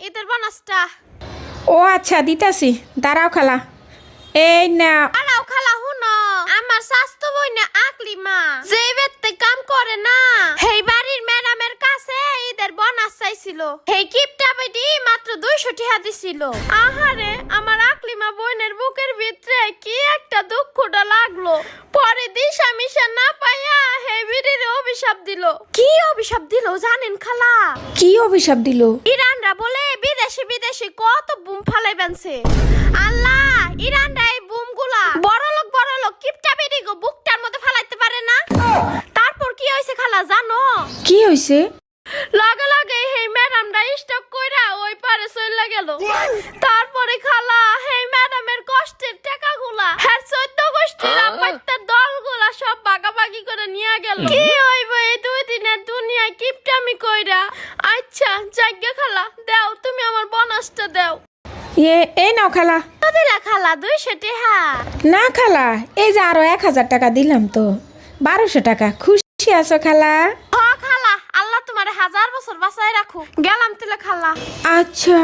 ঈদের বোনাসটা। ও আচ্ছা দিতাছি, দাঁড়াও খালা। এই না দাঁড়াও খালা, হুনো আমার স্বাস্থ্য বই না আকলিমা যে বেতে কাম করে না, হেই বাড়ির ম্যাডামের কাছে ঈদের বোনাস চাইছিল। হেই কিপটা বেডি মাত্র 200 টাকা দিছিল। আহারে আমার আকলিমা বোনের বুকের ভিতরে কি একটা দুঃখটা লাগলো। পরে দিশা মিশা না পাইয়া হেই বিড়ির অভিশাপ দিল। কি অভিশাপ দিল জানেন খালা? কি অভিশাপ দিল? ইরানরা বলে বিদেশি বিদেশি কত বুম ফালাই বানছে। আল্লাহ, ইরানরা এই বুমগুলা বড় লোক কিপটা বেডি গো বুকটার মধ্যে ফালাইতে পারে না। তারপর কি হইছে খালা জানো? কি হইছে? লগে লগে হেই ম্যাডামটা স্টক কইরা ওই পারে চলে গেল। তারপরে খালা হেই ম্যাডামের কষ্টের টাকাগুলা হ্যাঁ 14 গোষ্ঠীর আপাতত দলগুলা সব ভাগাভাগি করে নিয়ে গেল। কি হইব এই 2 দিনের দুনিয়ায় কিপটামি কইরা। আচ্ছা জায়গা খালা দাও, তুমি আমার বোনাসটা দাও। এই নাও খালা। তো দিলা খালা 200 টাকা। না খালা, এই যে আরো 1000 টাকা দিলাম তো, 1200 টাকা। খুশি আছো খালা? হ খালা, আল্লাহ তোমার 1000 বছর বাঁচায় রাখো। গেলাম তিলে খালা। আচ্ছা।